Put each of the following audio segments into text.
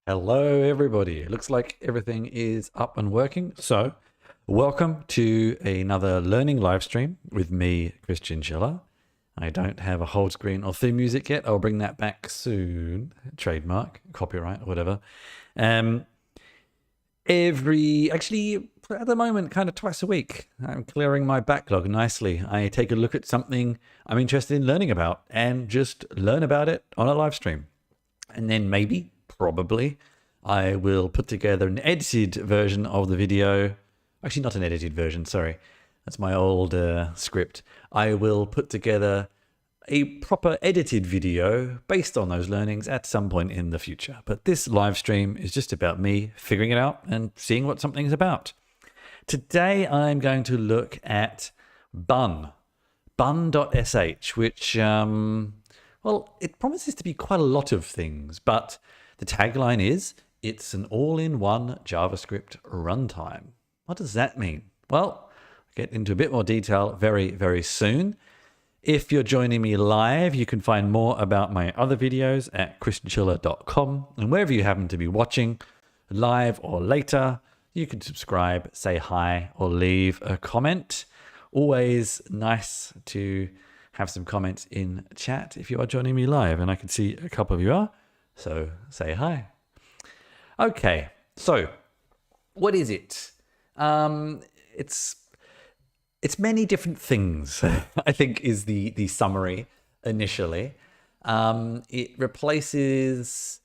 Hello, everybody. It looks like everything is up and working. So, welcome to another learning live stream with me, Christian Schiller. I don't have a hold screen or theme music yet. I'll bring that back soon. Trademark, copyright, or whatever. Actually, at the moment, kind of twice a week, I'm clearing my backlog nicely. I take a look at something I'm interested in learning about and just learn about it on a live stream. And then probably, I will put together an edited version of the video. Actually, not an edited version, sorry. That's my old script. I will put together a proper edited video based on those learnings at some point in the future. But this live stream is just about me figuring it out and seeing what something's about. Today, I'm going to look at bun.sh, which, well, it promises to be quite a lot of things, but the tagline is, it's an all-in-one JavaScript runtime. What does that mean? Well, I'll get into a bit more detail very, very soon. If you're joining me live, you can find more about my other videos at christianschiller.com. And wherever you happen to be watching, live or later, you can subscribe, say hi, or leave a comment. Always nice to have some comments in chat if you are joining me live. And I can see a couple of you are, so say hi. Okay, so what is it? It's many different things, I think is the summary initially. It replaces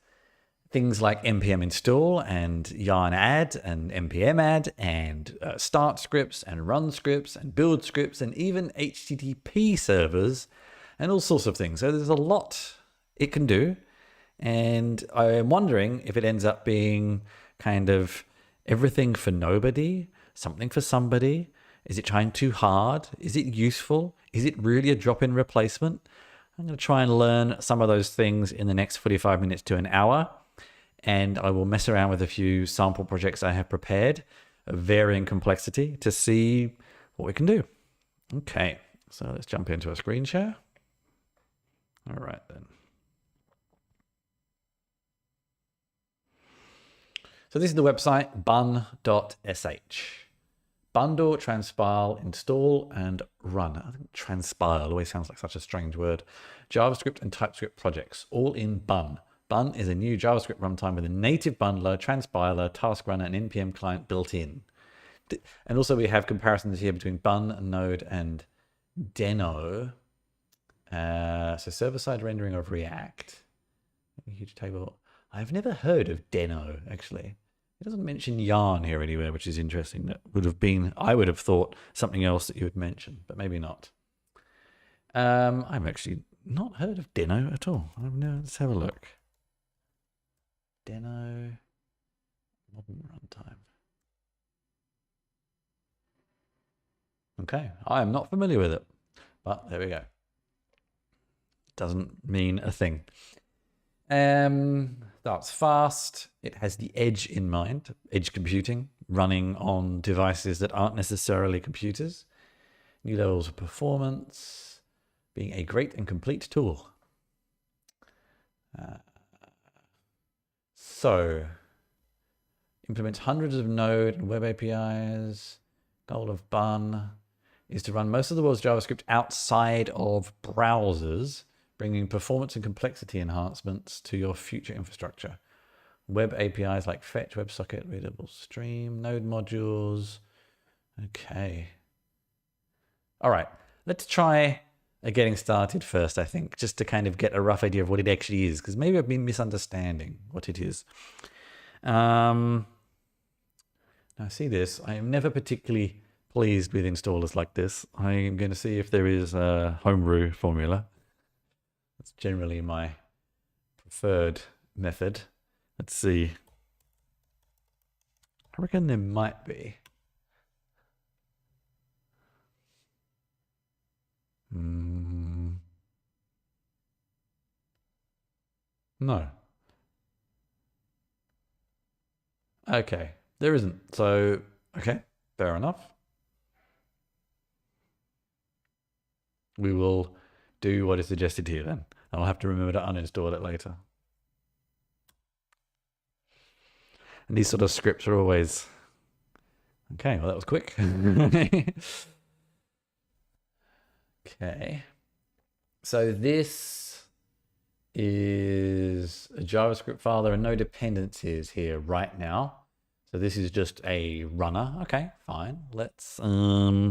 things like npm install and yarn add and npm add and start scripts and run scripts and build scripts and even HTTP servers and all sorts of things. So there's a lot it can do. And I'm wondering if it ends up being kind of everything for nobody, something for somebody. Is it trying too hard? Is it useful? Is it really a drop-in replacement? I'm going to try and learn some of those things in the next 45 minutes to an hour. And I will mess around with a few sample projects I have prepared of varying complexity to see what we can do. Okay, so let's jump into a screen share. All right then. So this is the website bun.sh. Bundle, transpile, install, and run. I think transpile always sounds like such a strange word. JavaScript and TypeScript projects, all in Bun. Bun is a new JavaScript runtime with a native bundler, transpiler, task runner, and NPM client built in. And also we have comparisons here between Bun, Node, and Deno. So server-side rendering of React. A huge table. I've never heard of Deno, actually. It doesn't mention yarn here anywhere, which is interesting. That would have been, I would have thought, something else that you would mention, but maybe not. I've actually not heard of Deno at all. Let's have a look. Deno, modern runtime. Okay, I am not familiar with it, but there we go. Doesn't mean a thing. That's fast. It has the edge in mind, edge computing, running on devices that aren't necessarily computers. New levels of performance, being a great and complete tool. So, implements hundreds of Node and web APIs. Goal of Bun is to run most of the world's JavaScript outside of browsers, bringing performance and complexity enhancements to your future infrastructure. Web APIs like Fetch, WebSocket, Readable Stream, Node modules. Okay. All right, let's try getting started first, I think, just to kind of get a rough idea of what it actually is, because maybe I've been misunderstanding what it is. Now, see this. I am never particularly pleased with installers like this. I am going to see if there is a homebrew formula. That's generally my preferred method. Let's see. I reckon there might be. No. Okay, there isn't. So, okay, fair enough. We will do what is suggested here then. I'll have to remember to uninstall it later. And these sort of scripts are always... Okay, well, that was quick. Okay. So this is a JavaScript file. There are no dependencies here right now. So this is just a runner. Okay, fine. Let's okay.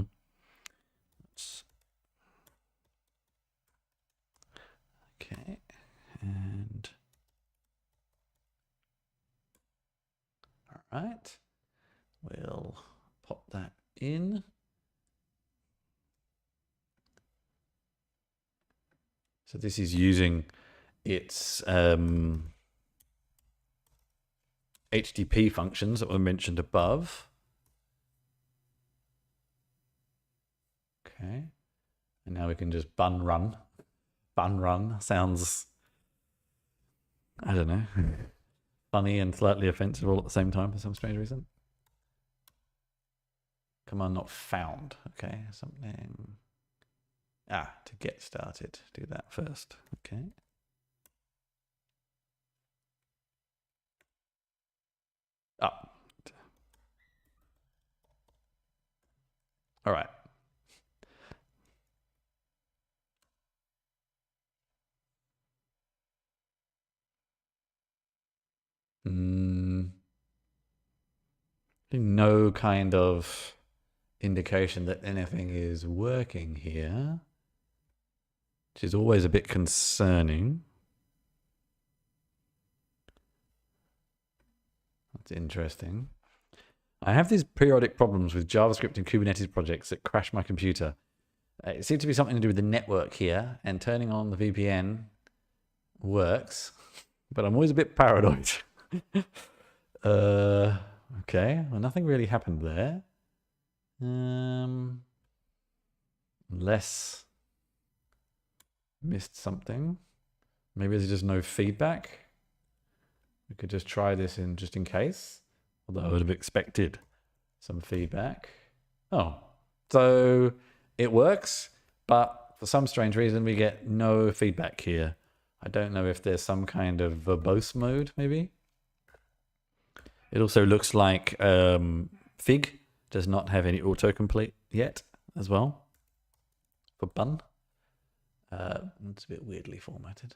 And all right. We'll pop that in. So this is using its HTTP functions that were mentioned above. Okay. And now we can just bun run. Bun run sounds, I don't know, funny and slightly offensive all at the same time for some strange reason. Command not found. Okay, something. To get started, do that first. Okay. All right. No kind of indication that anything is working here, which is always a bit concerning. That's interesting. I have these periodic problems with JavaScript and Kubernetes projects that crash my computer. It seems to be something to do with the network here, and turning on the VPN works, but I'm always a bit paranoid. Okay, well, nothing really happened there. Unless missed something. Maybe there's just no feedback. We could just try this in just in case, although I would have expected some feedback. Oh, so it works, but for some strange reason we get no feedback here. I don't know if there's some kind of verbose mode, maybe. It also looks like Fig does not have any autocomplete yet as well for bun. It's a bit weirdly formatted.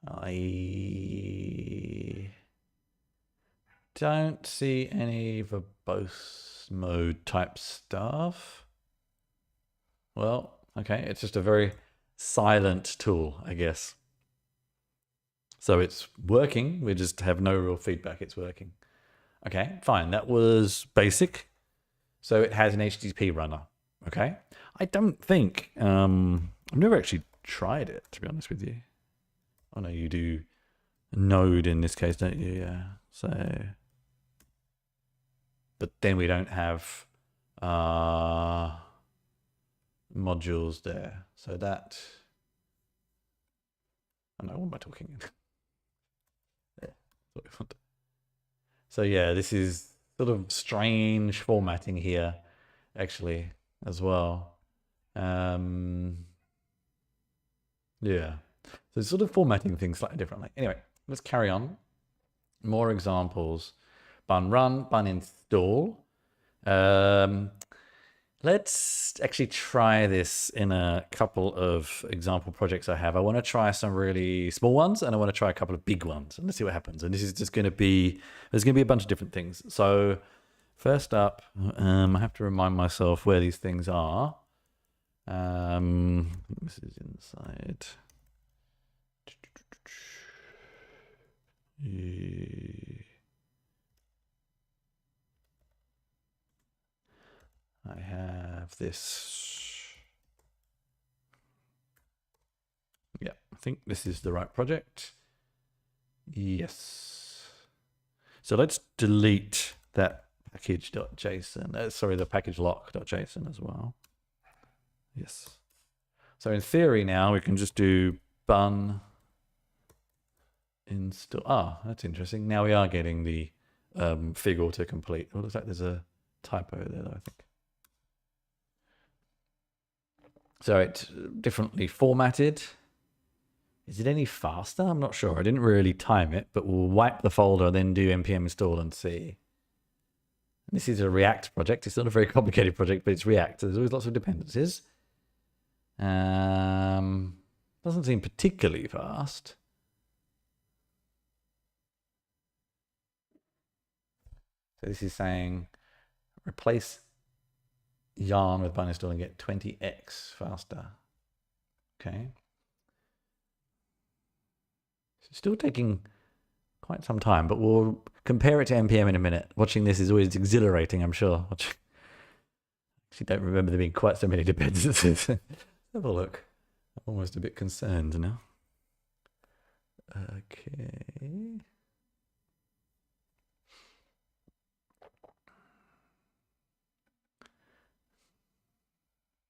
I don't see any verbose mode type stuff. Well, okay, it's just a very silent tool, I guess. So it's working, we just have no real feedback it's working. Okay, fine, that was basic. So it has an HTTP runner, okay? I don't think, I've never actually tried it, to be honest with you. Oh no, you do Node in this case, don't you? Yeah, so. But then we don't have modules there. So that, I don't know, what am I talking? So yeah, this is sort of strange formatting here, actually, as well. Yeah. So sort of formatting things slightly differently. Anyway, let's carry on. More examples. Bun run, bun install. Let's actually try this in a couple of example projects I have. I want to try some really small ones and I want to try a couple of big ones and let's see what happens. And this is just going to be, there's going to be a bunch of different things. So first up, I have to remind myself where these things are. This is inside. I have this. Yeah, I think this is the right project. Yes. So let's delete that package.json. Sorry, the package lock.json as well. Yes. So in theory now we can just do bun install. Ah, that's interesting. Now we are getting the fig autocomplete. It looks like there's a typo there, though, I think. So it's differently formatted. Is it any faster? I'm not sure. I didn't really time it, but we'll wipe the folder, then do npm install and see. This is a React project. It's not a very complicated project, but it's React. So there's always lots of dependencies. Doesn't seem particularly fast. So this is saying replace yarn with bun install and get 20x faster. Okay. It's still taking quite some time, but we'll compare it to npm in a minute. Watching this is always exhilarating, I'm sure. Actually, don't remember there being quite so many dependencies. Have a look. I'm almost a bit concerned now. Okay.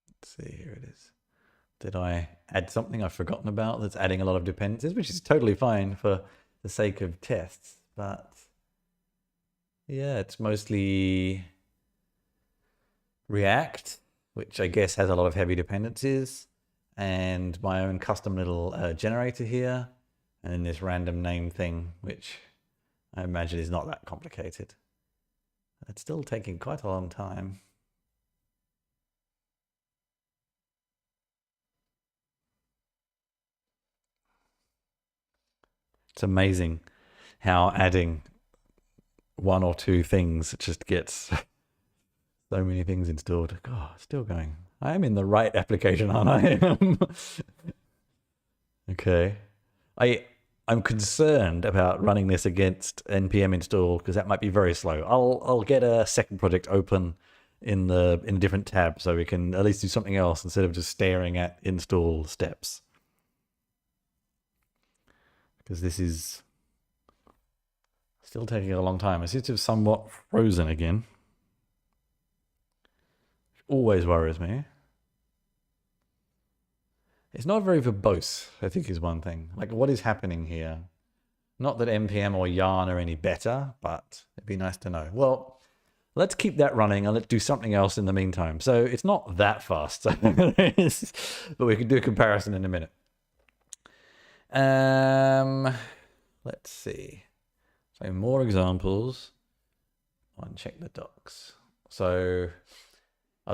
Let's see, here it is. Did I add something I've forgotten about that's adding a lot of dependencies, which is totally fine for the sake of tests, but yeah, it's mostly React, which I guess has a lot of heavy dependencies, and my own custom little generator here, and then this random name thing, which I imagine is not that complicated. It's still taking quite a long time. It's amazing how adding one or two things just gets so many things installed. God, still going. I am in the right application, aren't I? Okay. I'm concerned about running this against npm install because that might be very slow. I'll get a second project open in a different tab so we can at least do something else instead of just staring at install steps. Because this is still taking a long time. It seems to have somewhat frozen again. Always worries me. It's not very verbose, I think, is one thing. Like, what is happening here? Not that npm or yarn are any better, but it'd be nice to know. Well, let's keep that running and let's do something else in the meantime. So it's not that fast, but we can do a comparison in a minute. Let's see. So more examples. Uncheck the docs. So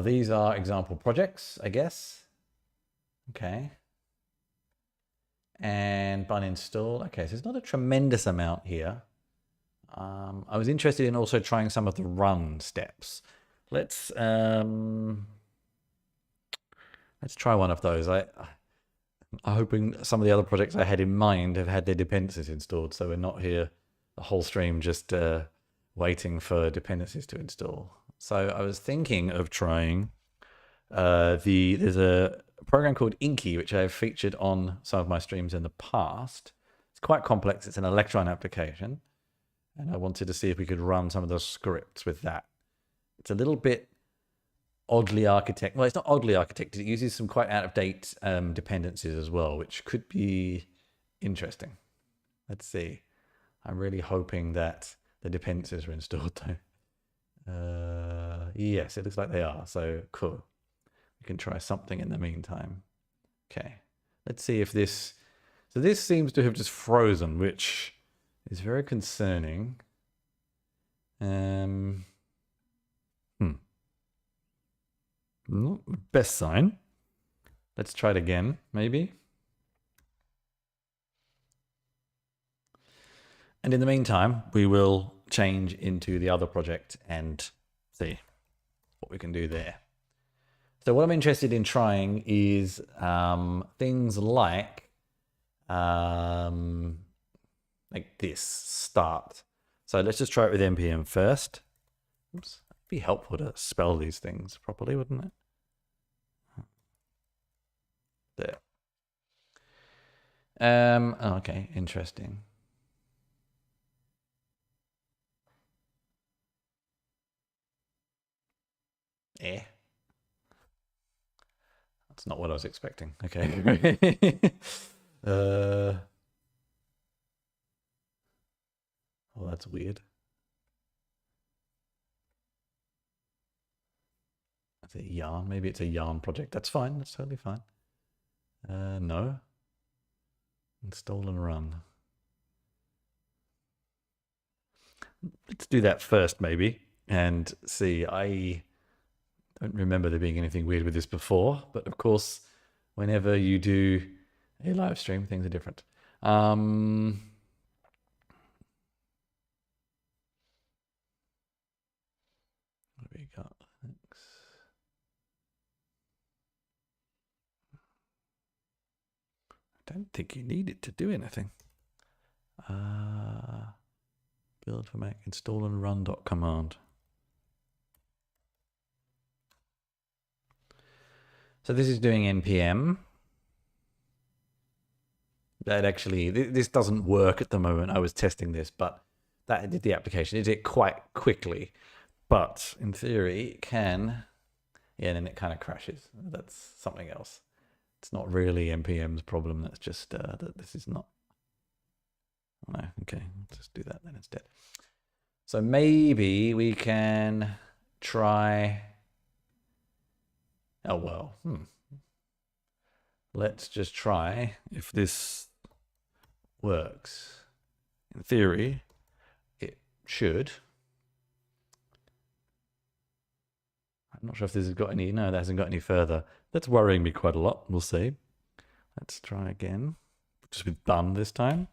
these are example projects, I guess. Okay. And bun install. Okay, so there's not a tremendous amount here. I was interested in also trying some of the run steps. Let's try one of those. I'm hoping some of the other projects I had in mind have had their dependencies installed, so we're not here the whole stream just waiting for dependencies to install. So I was thinking of trying there's a program called Inky, which I've featured on some of my streams in the past. It's quite complex. It's an Electron application. And I wanted to see if we could run some of those scripts with that. It's a little bit oddly architected. Well, it's not oddly architected. It uses some quite out-of-date dependencies as well, which could be interesting. Let's see. I'm really hoping that the dependencies are installed though. Yes, it looks like they are. So cool. We can try something in the meantime. Okay. Let's see if this... So this seems to have just frozen, which is very concerning. Not the best sign. Let's try it again, maybe. And in the meantime, we will change into the other project and see what we can do there. So what I'm interested in trying is things like this start. So let's just try it with npm first. Oops, it'd be helpful to spell these things properly, wouldn't it? There. Okay, interesting. That's not what I was expecting. Okay. Oh, that's weird. Is it yarn? Maybe it's a yarn project. That's fine. That's totally fine. No. Install and run. Let's do that first, maybe, and see. I don't remember there being anything weird with this before, but of course, whenever you do a live stream, things are different. There we go. Thanks. I don't think you need it to do anything. Build for Mac, install and run .command. So this is doing npm. That actually, this doesn't work at the moment. I was testing this, but that did the application. It did it quite quickly, but in theory it can. Yeah, and then it kind of crashes. That's something else. It's not really npm's problem. That's just that this is not. Oh, no, okay, let's just do that then instead. So maybe we can try. Oh well. Let's just try if this works. In theory, it should. I'm not sure if this has got any. No, that hasn't got any further. That's worrying me quite a lot. We'll see. Let's try again. Just with bun this time.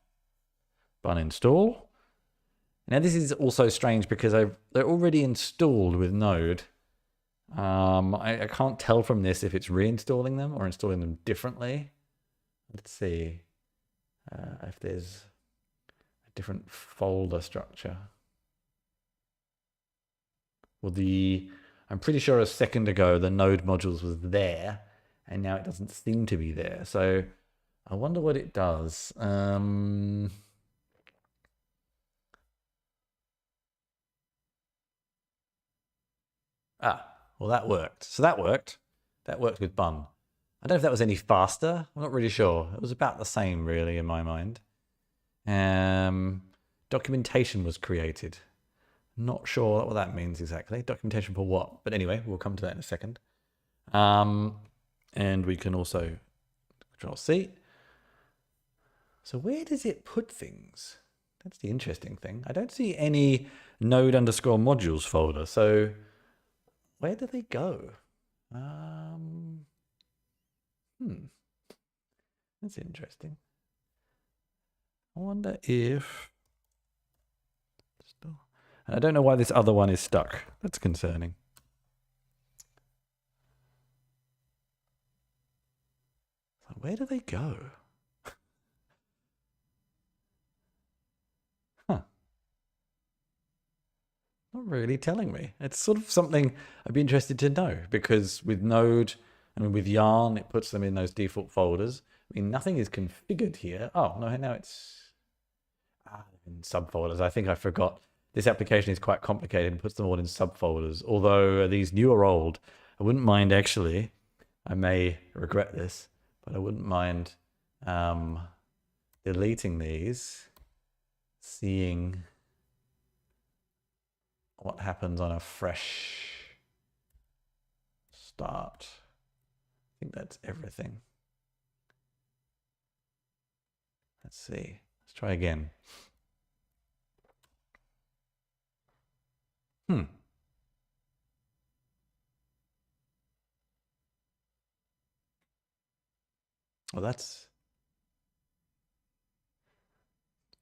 Bun install. Now this is also strange because they're already installed with Node. I can't tell from this if it's reinstalling them or installing them differently. Let's see if there's a different folder structure. Well, I'm pretty sure a second ago the Node modules was there, and now it doesn't seem to be there. So I wonder what it does. Well, that worked. So that worked. That worked with bun. I don't know if that was any faster. I'm not really sure. It was about the same, really, in my mind. Documentation was created. Not sure what that means exactly. Documentation for what? But anyway, we'll come to that in a second. And we can also Control C. So where does it put things? That's the interesting thing. I don't see any node_modules folder. So where do they go? That's interesting. I wonder if... And I don't know why this other one is stuck. That's concerning. So where do they go? Huh. Not really telling me. It's sort of something I'd be interested to know, because with Node, I mean, with Yarn, it puts them in those default folders. I mean, nothing is configured here. Oh, no, now it's in subfolders. I think I forgot. This application is quite complicated and puts them all in subfolders. Although these new or old, I wouldn't mind actually. I may regret this, but I wouldn't mind deleting these, seeing what happens on a fresh start. I think that's everything. Let's see. Let's try again. Well, that's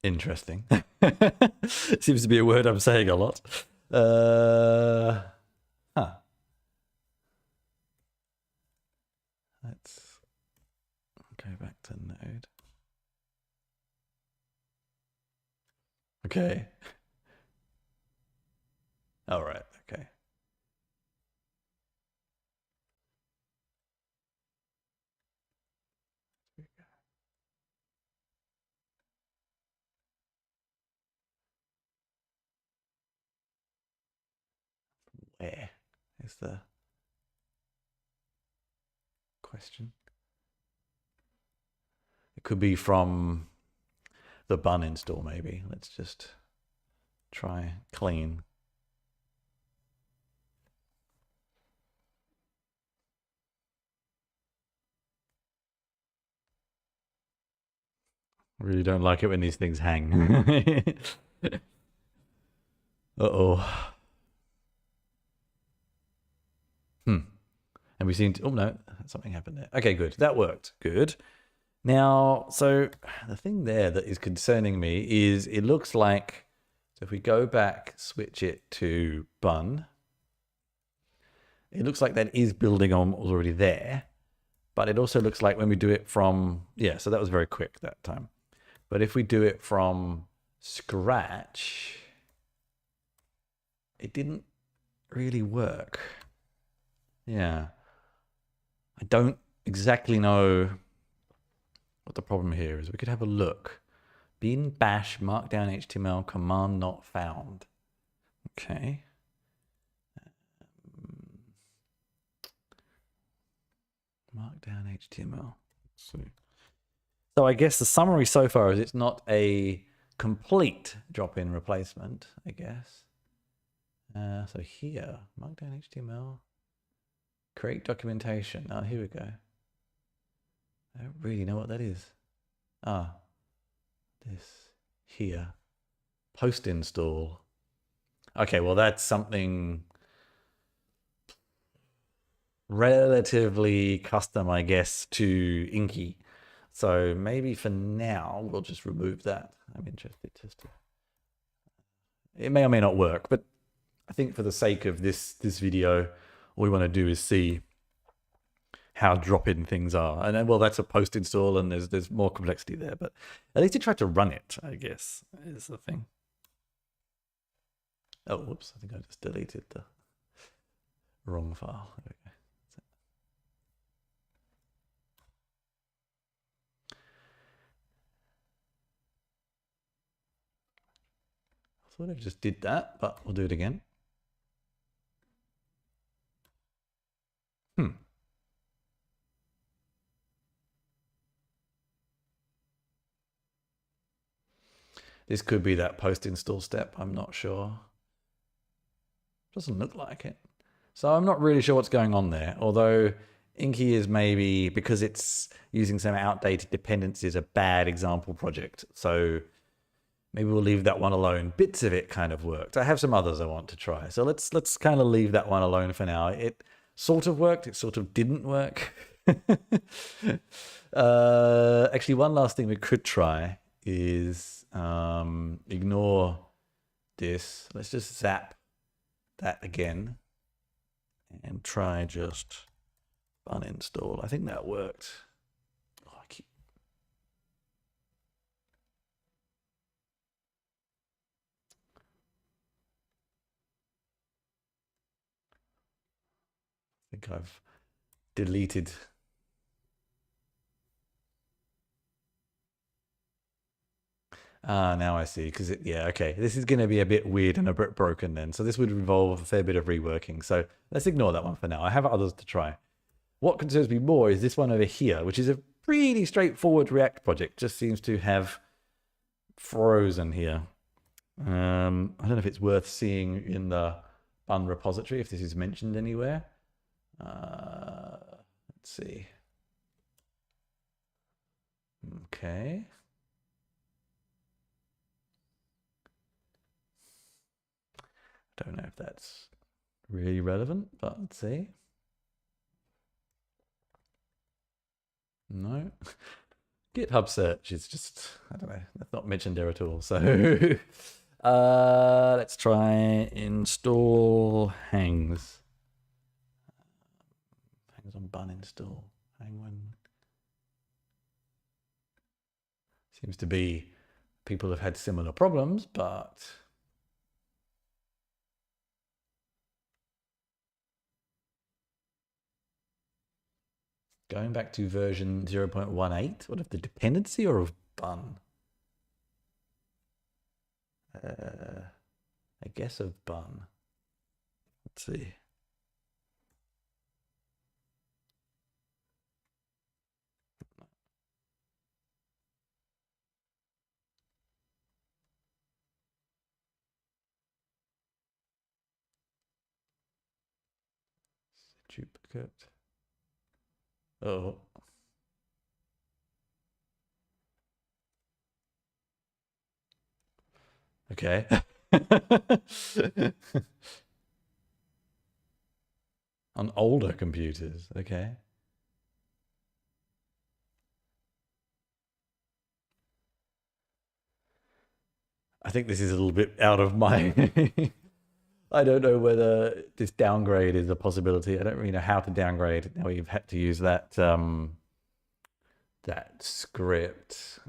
interesting. Seems to be a word I'm saying a lot. Let's go back to Node. Okay. All right. Okay. Where is the question? It could be from the bun install, maybe. Let's just try clean. I really don't like it when these things hang. Uh-oh. And we seem to, oh no, something happened there. Okay, good. That worked. Good. Now, so the thing there that is concerning me is it looks like, so if we go back, switch it to bun, it looks like that is building on what was already there. But it also looks like when we do it from, yeah, so that was very quick that time. But if we do it from scratch, it didn't really work. Yeah. I don't exactly know what the problem here is. We could have a look. Bin bash markdown HTML command not found. Okay. Markdown HTML. So I guess the summary so far is it's not a complete drop-in replacement, I guess. So here, markdown HTML, create documentation. Oh, here we go. I don't really know what that is. Ah, this here, post install. Okay, well that's something relatively custom, I guess, to Inky. So maybe for now, we'll just remove that. I'm interested just to... It may or may not work, but I think for the sake of this video, all we want to do is see how drop-in things are. And then, well, that's a post install and there's more complexity there, but at least you tried to run it, I guess, is the thing. Oh, whoops, I think I just deleted the wrong file. There we go. I thought I just did that, but we'll do it again. This could be that post install step. I'm not sure. Doesn't look like it. So I'm not really sure what's going on there. Although Inky is maybe, because it's using some outdated dependencies, a bad example project. So maybe we'll leave that one alone. Bits of it kind of worked. I have some others I want to try. So let's kind of leave that one alone for now. It sort of worked. It sort of didn't work. Actually, one last thing we could try is ignore this. Let's just zap that again and try just uninstall. I think that worked. Oh, I think I've deleted. Ah, now I see. Because yeah, okay. This is going to be a bit weird and a bit broken then. So this would involve a fair bit of reworking. So let's ignore that one for now. I have others to try. What concerns me more is this one over here, which is a pretty straightforward React project. Just seems to have frozen here. I don't know if it's worth seeing in the bun repository, if this is mentioned anywhere. Let's see. Okay. Don't know if that's really relevant, but let's see. No. GitHub search is just, I don't know, that's not mentioned there at all. So let's try install hangs. Hangs on bun install. Hang one. Seems to be people have had similar problems, but going back to version 0.18, what of the dependency or of bun? I guess of bun. Let's see. Duplicate. Oh. Okay. On older computers. Okay. I think this is a little bit out of my. I don't know whether this downgrade is a possibility. I don't really know how to downgrade. Now we've had to use that script.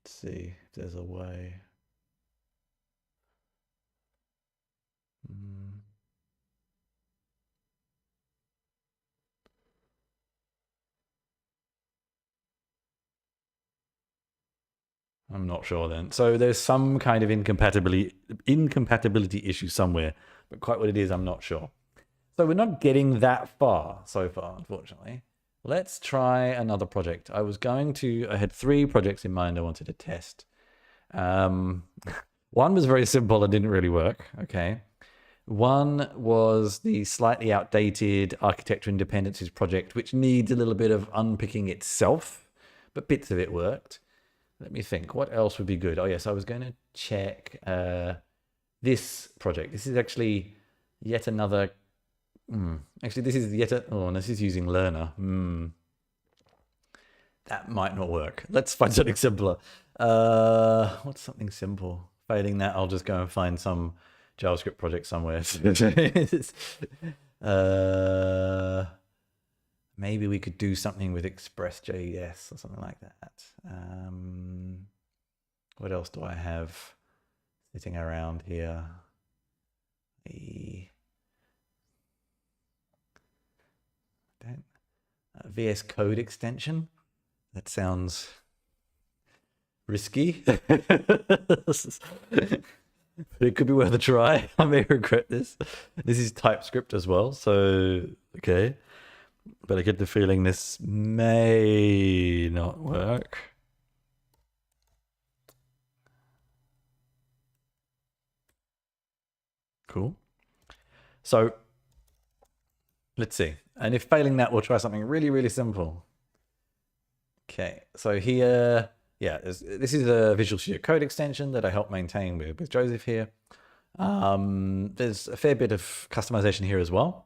Let's see if there's a way. I'm not sure then. So there's some kind of incompatibility issue somewhere, but quite what it is, I'm not sure. So we're not getting that far so far, unfortunately. Let's try another project. I had 3 projects in mind I wanted to test. One was very simple and didn't really work. Okay. One was the slightly outdated architecture and dependencies project, which needs a little bit of unpicking itself, but bits of it worked. Let me think. What else would be good? Oh, yes, I was going to check this project. This is actually yet another. Actually, this is this is using Learner. That might not work. Let's find something simpler. What's something simple? Failing that, I'll just go and find some JavaScript project somewhere. Maybe we could do something with Express.js or something like that. What else do I have sitting around here? VS Code extension. That sounds risky. But it could be worth a try. I may regret this. This is TypeScript as well, so okay. But I get the feeling this may not work. Cool. So let's see. And if failing that, we'll try something really, really simple. Okay, so here, yeah, this is a Visual Studio Code extension that I help maintain with Joseph here. There's a fair bit of customization here as well.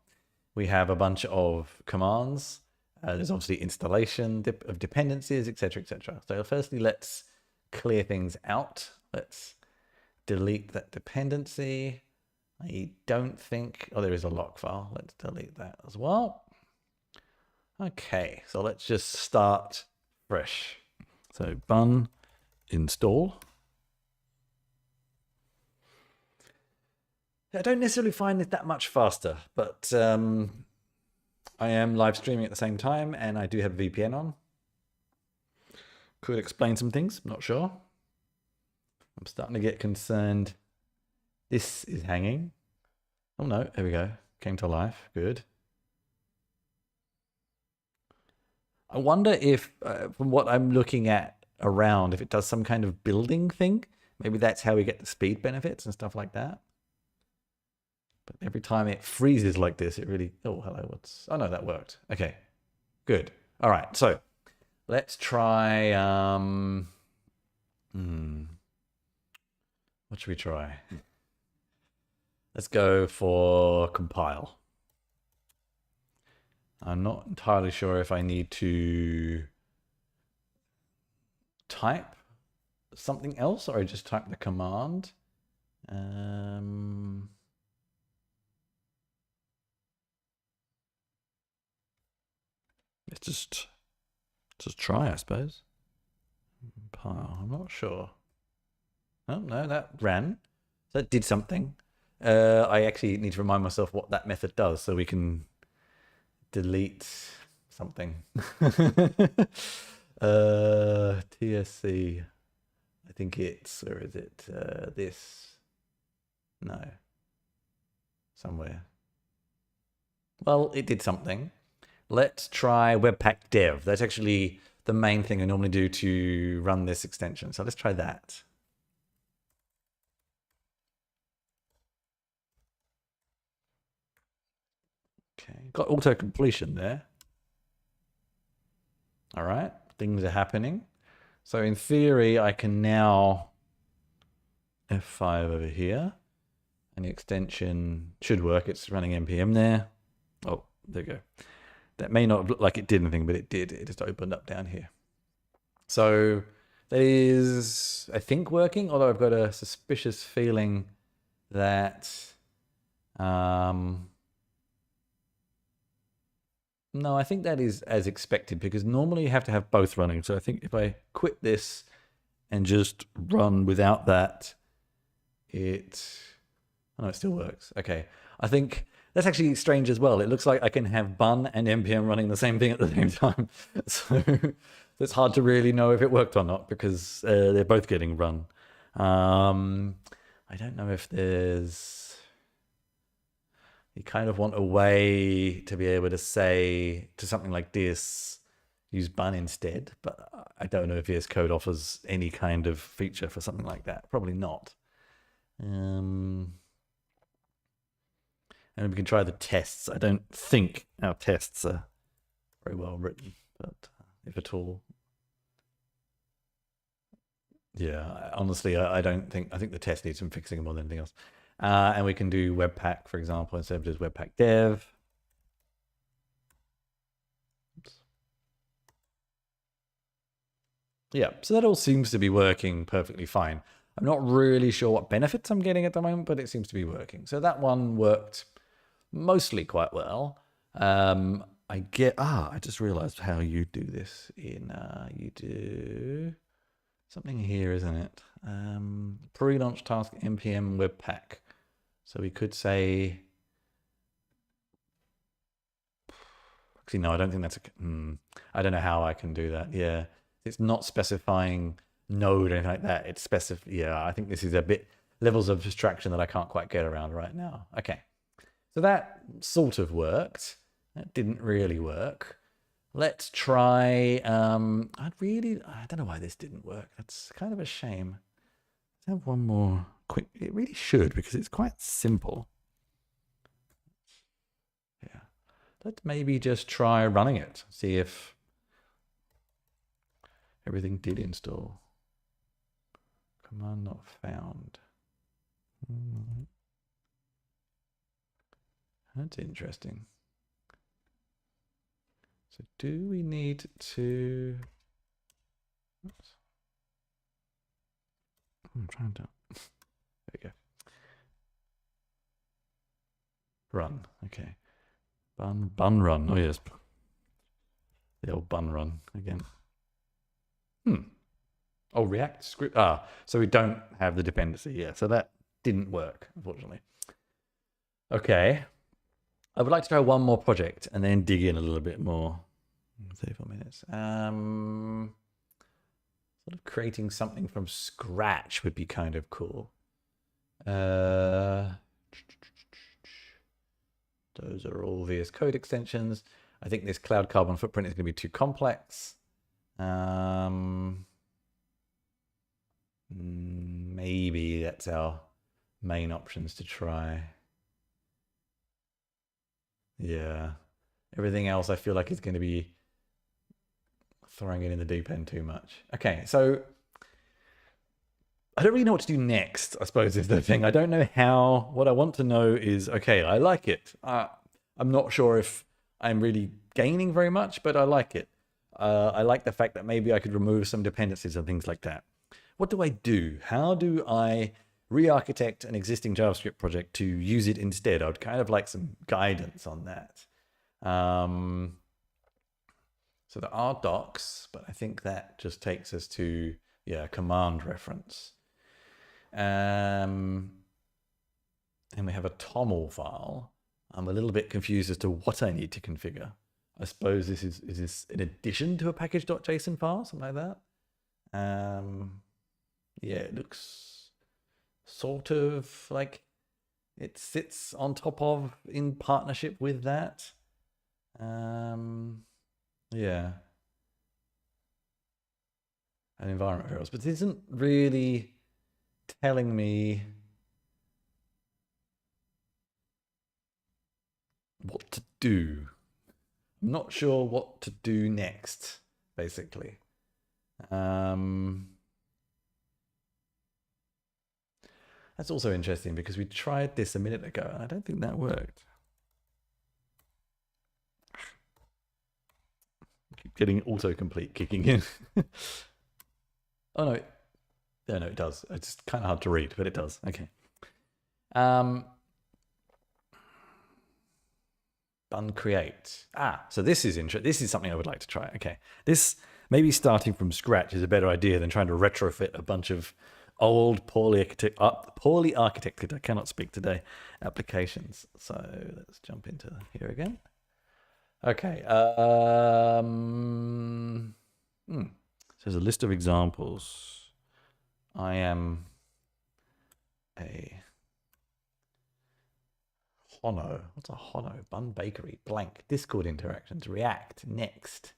We have a bunch of commands. There's obviously installation of dependencies, etc., etc. So firstly, let's clear things out. Let's delete that dependency. I don't think, oh, there is a lock file. Let's delete that as well. Okay, so let's just start fresh. So bun install. I don't necessarily find it that much faster, but I am live streaming at the same time and I do have a VPN on. Could explain some things, not sure. I'm starting to get concerned. This is hanging. Oh no, there we go. Came to life, good. I wonder if, from what I'm looking at around, if it does some kind of building thing. Maybe that's how we get the speed benefits and stuff like that. But every time it freezes like this, it really... Oh, hello. Oh, no, that worked. Okay, good. All right, so let's try... What should we try? Let's go for compile. I'm not entirely sure if I need to type something else or I just type the command. Let's just try, I suppose. Compile, I'm not sure. Oh, no, that ran. That did something. I actually need to remind myself what that method does so we can delete something. TSC. I think it's, where is it? This. No. Somewhere. Well, it did something. Let's try Webpack Dev. That's actually the main thing I normally do to run this extension. So let's try that. Okay, got auto completion there. All right, things are happening. So in theory, I can now F5 over here, and the extension should work. It's running npm there. Oh, there you go. That may not look like it did anything, but it did. It just opened up down here. So that is, I think, working, although I've got a suspicious feeling that no, I think that is as expected, because normally you have to have both running. So I think if I quit this and just run without that, it still works. Okay. I think that's actually strange as well. It looks like I can have bun and npm running the same thing at the same time. So it's hard to really know if it worked or not, because they're both getting run. I don't know if there's... You kind of want a way to be able to say to something like this, use bun instead, but I don't know if VS Code offers any kind of feature for something like that. Probably not. And we can try the tests. I don't think our tests are very well written, but if at all. Yeah, honestly, I don't think, I think the test needs some fixing more than anything else. And we can do Webpack, for example, instead of just Webpack dev. Oops. Yeah, so that all seems to be working perfectly fine. I'm not really sure what benefits I'm getting at the moment, but it seems to be working. So that one worked mostly quite well. I just realized how you do this in, you do something here, isn't it? Pre-launch task npm webpack. So we could say, actually, no, I don't think that's I don't know how I can do that. Yeah, it's not specifying node or anything like that. It's yeah, I think this is a bit levels of abstraction that I can't quite get around right now. Okay, so that sort of worked. That didn't really work. Let's try, I don't know why this didn't work. That's kind of a shame. Let's have one more quick. It really should, because it's quite simple. Yeah. Let's maybe just try running it. See if everything did install. Command not found. That's interesting. So do we need to... Oops. I'm trying to... There you go. Run. Okay. Bun run. Oh, yes. The old bun run again. Oh, React script. So we don't have the dependency. Yeah, so that didn't work, unfortunately. Okay. I would like to try one more project and then dig in a little bit more. 34 minutes. Sort of creating something from scratch would be kind of cool. Those are all VS Code extensions. I think this cloud carbon footprint is going to be too complex. Maybe that's our main options to try. Yeah. Everything else I feel like is going to be throwing it in the deep end too much. Okay, so I don't really know what to do next, I suppose, is the thing. I don't know how. What I want to know is, okay, I like it. I'm not sure if I'm really gaining very much, but I like it. I like the fact that maybe I could remove some dependencies and things like that. What do I do? How do I re-architect an existing JavaScript project to use it instead? I would kind of like some guidance on that. So there are docs, but I think that just takes us to, yeah, command reference. And we have a toml file. I'm a little bit confused as to what I need to configure. I suppose this is this in addition to a package.json file, something like that? Yeah, it looks sort of like it sits on top of, in partnership with that. Yeah. And environment variables, but it isn't really telling me what to do. I'm not sure what to do next, basically. That's also interesting because we tried this a minute ago and I don't think that worked. Keep getting autocomplete kicking in. Oh no. Yeah, no, it does. It's kind of hard to read, but it does. Okay. Uncreate. So this is interesting. This is something I would like to try. Okay. This maybe starting from scratch is a better idea than trying to retrofit a bunch of old, poorly architected, I cannot speak today, applications. So let's jump into here again. Okay. So there's a list of examples. I am a Hono. What's a Hono? Bun Bakery. Blank. Discord interactions. React. Next.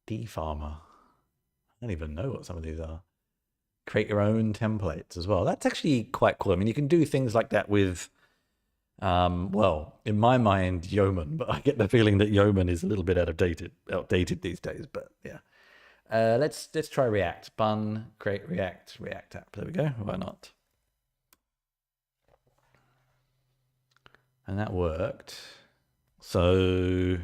DFarmer. I don't even know what some of these are. Create your own templates as well. That's actually quite cool. I mean, you can do things like that with, well, in my mind, Yeoman, but I get the feeling that Yeoman is a little bit outdated these days. But yeah, let's try React. Bun, create React app. There we go. Why not? And that worked. So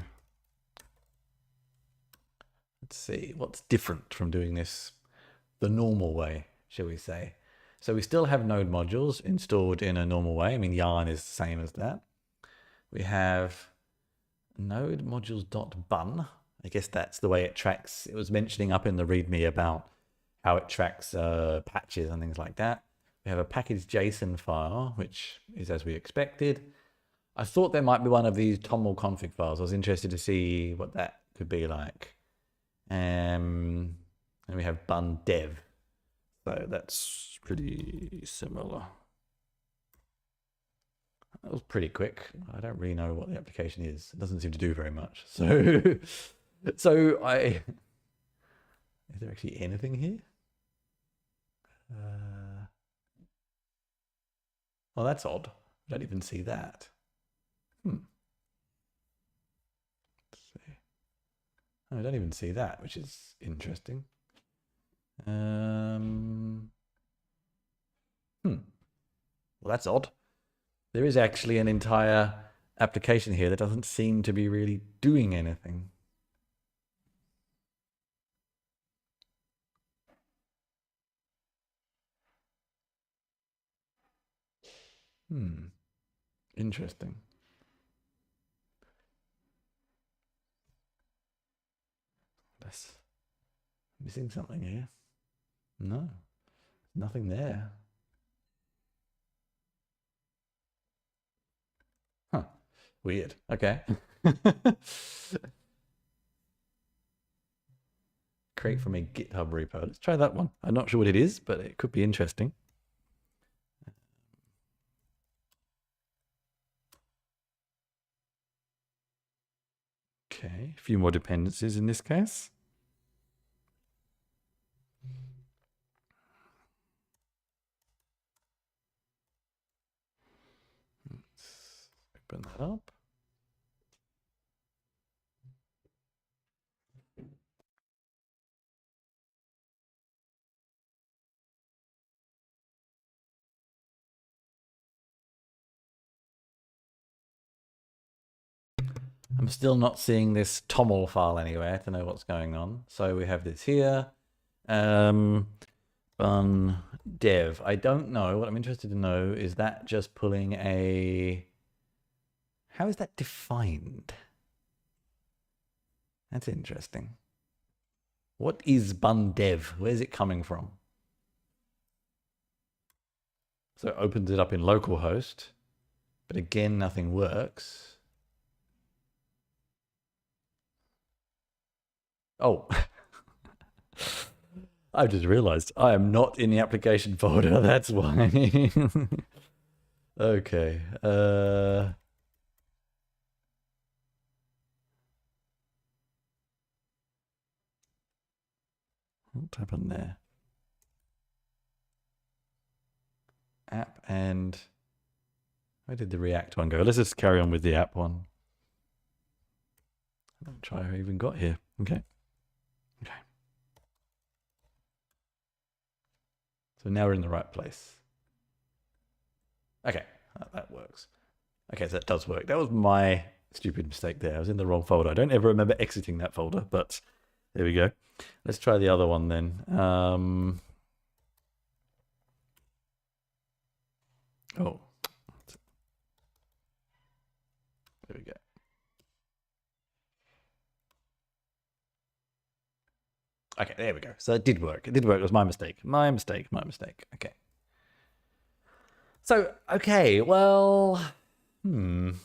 let's see what's different from doing this the normal way, shall we say. So we still have node modules installed in a normal way. I mean, yarn is the same as that. We have node modules.bun. I guess that's the way it tracks. It was mentioning up in the README about how it tracks patches and things like that. We have a package JSON file, which is as we expected. I thought there might be one of these toml config files. I was interested to see what that could be like. And we have bun dev. So that's pretty similar. That was pretty quick. I don't really know what the application is. It doesn't seem to do very much. So, is there actually anything here? Well, that's odd. I don't even see that. Let's see. I don't even see that, which is interesting. Well, that's odd. There is actually an entire application here that doesn't seem to be really doing anything. Interesting. That's missing something here. No, nothing there. Huh. Weird. Okay. Create from a GitHub repo. Let's try that one. I'm not sure what it is, but it could be interesting. Okay, a few more dependencies in this case. Let's open that up. I'm still not seeing this toml file anywhere to know what's going on. So we have this here. Bun dev. I don't know. What I'm interested to know is that just pulling a... How is that defined? That's interesting. What is bun dev? Where's it coming from? So it opens it up in localhost, but again, nothing works. Oh, I just realized I am not in the application folder. That's why. Okay. What happened there? App and where did the React one go? Let's just carry on with the app one. I don't try who I even got here. Okay. So now we're in the right place. Okay, that works. Okay, so that does work. That was my stupid mistake there. I was in the wrong folder. I don't ever remember exiting that folder, but there we go. Let's try the other one then. Oh, there we go. Okay, there we go. So it did work. It did work. It was my mistake. My mistake. My mistake. Okay. So, okay, well, what's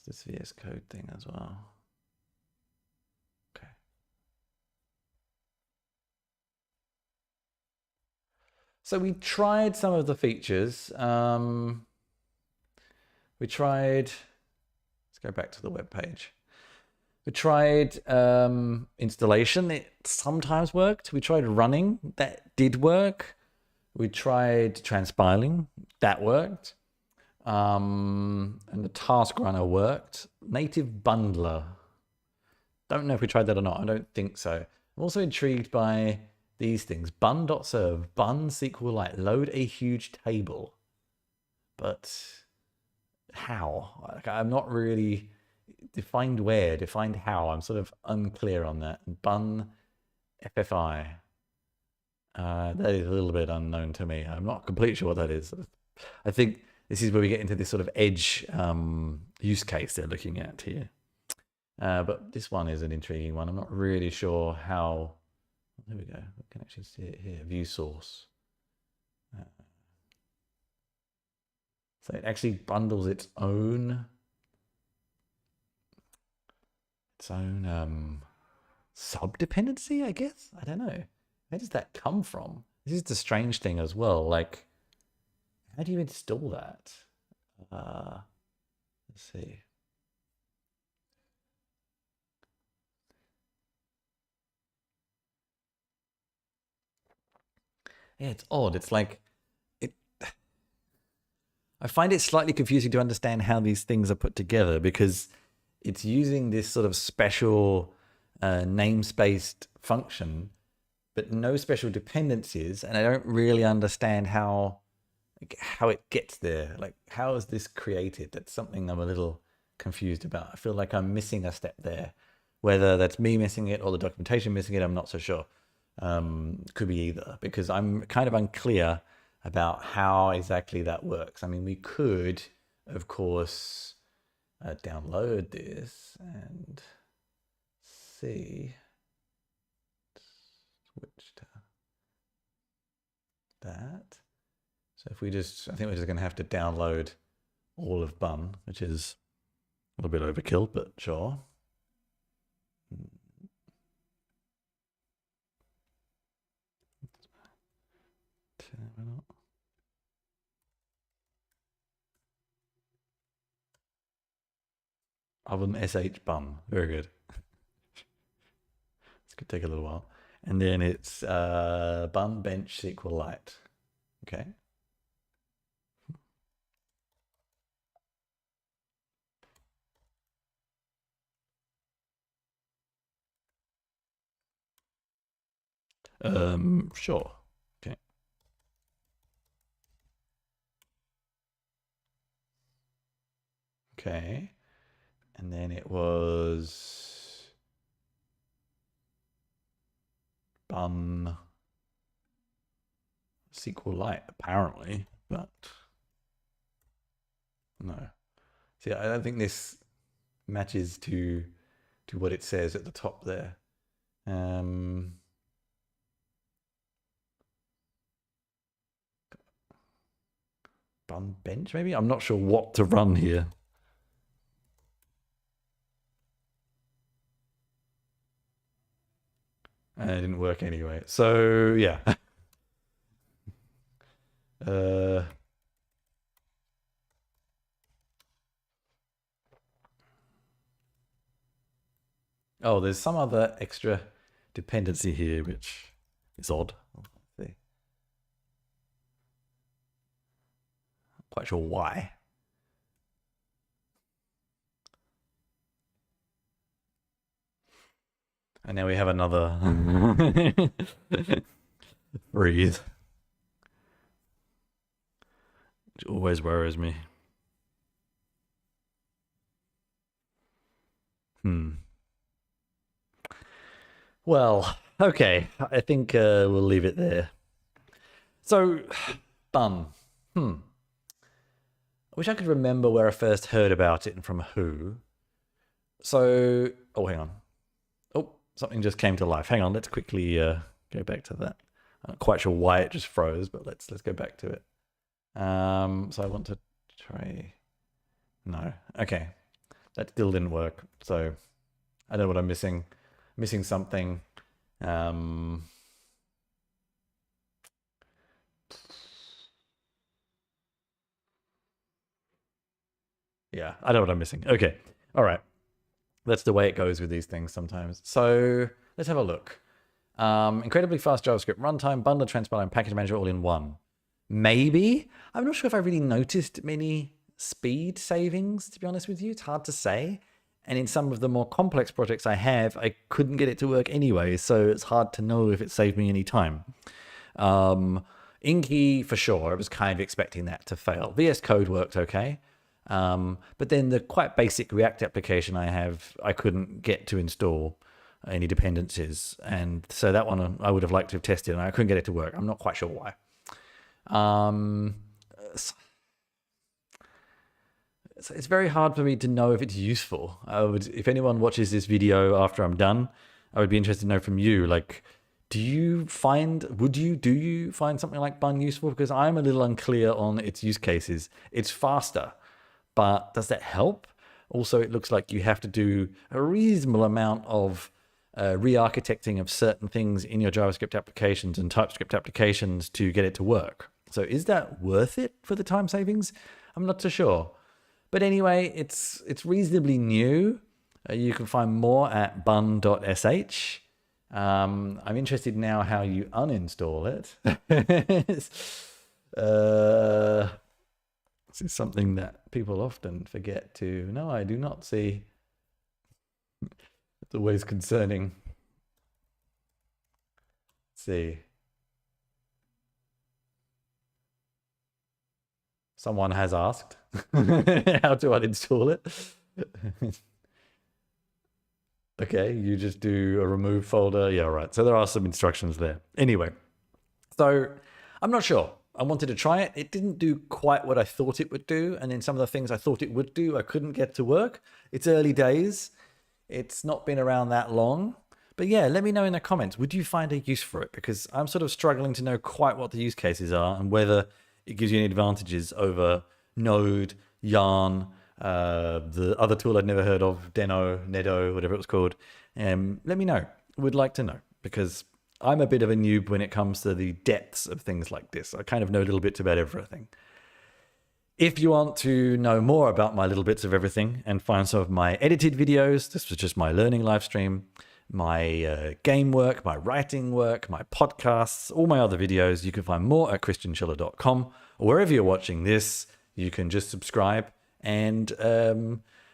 this VS Code thing as well? Okay. So we tried some of the features. We tried, let's go back to the web page. We tried installation. It sometimes worked. We tried running. That did work. We tried transpiling. That worked. And the task runner worked. Native bundler. Don't know if we tried that or not. I don't think so. I'm also intrigued by these things. Bun.serve, bun SQLite, load a huge table. But how? Like, I'm not really defined where, defined how. I'm sort of unclear on that. Bun FFI. That is a little bit unknown to me. I'm not completely sure what that is. I think this is where we get into this sort of edge use case they're looking at here. But this one is an intriguing one. I'm not really sure how. There we go. We can actually see it here. View source. So it actually bundles its own sub dependency, I guess. I don't know. Where does that come from? This is the strange thing as well. Like, how do you install that? Let's see. Yeah, it's odd. It's like I find it slightly confusing to understand how these things are put together because it's using this sort of special namespaced function, but no special dependencies, and I don't really understand how it gets there. Like, how is this created? That's something I'm a little confused about. I feel like I'm missing a step there. Whether that's me missing it or the documentation missing it, I'm not so sure. Could be either, because I'm kind of unclear about how exactly that works. I mean, we could, of course, download this and see. Switch to that. So if we just, I think we're just going to have to download all of Bun, which is a little bit overkill, but sure. Oven sh bun. Very good. This could take a little while. And then it's bun bench SQLite. Okay. Sure. Okay. Okay. And then it was bun SQLite, apparently, but no. See, I don't think this matches to what it says at the top there. Bun bench, maybe? I'm not sure what to run here. And it didn't work anyway. So, yeah. Oh, there's some other extra dependency here, which is odd. Let's see. Not quite sure why. And now we have another. Breathe. Which always worries me. Well, okay. I think we'll leave it there. So, bun. I wish I could remember where I first heard about it and from who. So, oh, hang on. Oh, something just came to life. Hang on, let's quickly go back to that. I'm not quite sure why it just froze, but let's go back to it. So I want to try. No, okay, that still didn't work. So I don't know what I'm missing. Missing something. Yeah, I know what I'm missing. Okay, all right. That's the way it goes with these things sometimes. So let's have a look. Incredibly fast JavaScript runtime, bundler, transpile, and package manager all in one. Maybe. I'm not sure if I really noticed many speed savings, to be honest with you. It's hard to say. And in some of the more complex projects I have, I couldn't get it to work anyway, so it's hard to know if it saved me any time. Inky, for sure, I was kind of expecting that to fail. VS Code worked okay. But then the quite basic React application I have, I couldn't get to install any dependencies. And so that one I would have liked to have tested, and I couldn't get it to work. I'm not quite sure why. It's very hard for me to know if it's useful. If anyone watches this video after I'm done, I would be interested to know from you, like, do you find something like Bun useful? Because I'm a little unclear on its use cases. It's faster, but does that help? Also, it looks like you have to do a reasonable amount of re-architecting of certain things in your JavaScript applications and TypeScript applications to get it to work. So is that worth it for the time savings? I'm not so sure. But anyway, it's reasonably new. You can find more at bun.sh. I'm interested now how you uninstall it. This is something that people often forget to. No, I do not see. It's always concerning. Let's see. Someone has asked how to uninstall it. Okay, you just do a remove folder. Yeah, right. So there are some instructions there. Anyway, so I'm not sure. I wanted to try it. It didn't do quite what I thought it would do. And then some of the things I thought it would do, I couldn't get to work. It's early days. It's not been around that long. But yeah, let me know in the comments. Would you find a use for it? Because I'm sort of struggling to know quite what the use cases are and whether it gives you any advantages over Node, Yarn, the other tool I'd never heard of, Nedo, whatever it was called. Let me know. Would like to know, because I'm a bit of a noob when it comes to the depths of things like this. I kind of know little bits about everything. If you want to know more about my little bits of everything and find some of my edited videos, this was just my learning live stream, my game work, my writing work, my podcasts, all my other videos, you can find more at christianschiller.com, or wherever you're watching this, you can just subscribe. And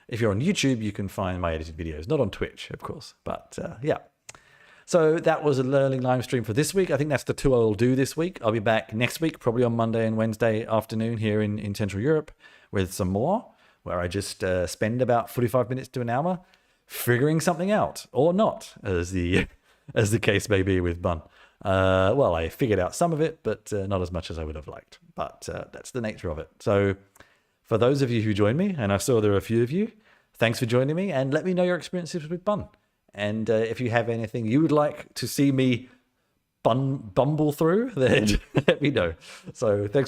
if you're on YouTube, you can find my edited videos, not on Twitch, of course, but yeah. So that was a learning live stream for this week. I think that's the two I'll do this week. I'll be back next week, probably on Monday and Wednesday afternoon here in Central Europe, with some more, where I just spend about 45 minutes to an hour figuring something out, or not, as the case may be with Bun. Well, I figured out some of it, but not as much as I would have liked. But that's the nature of it. So for those of you who joined me, and I saw there are a few of you, thanks for joining me, and let me know your experiences with Bun. And if you have anything you would like to see me bumble through, then let me know. So thanks.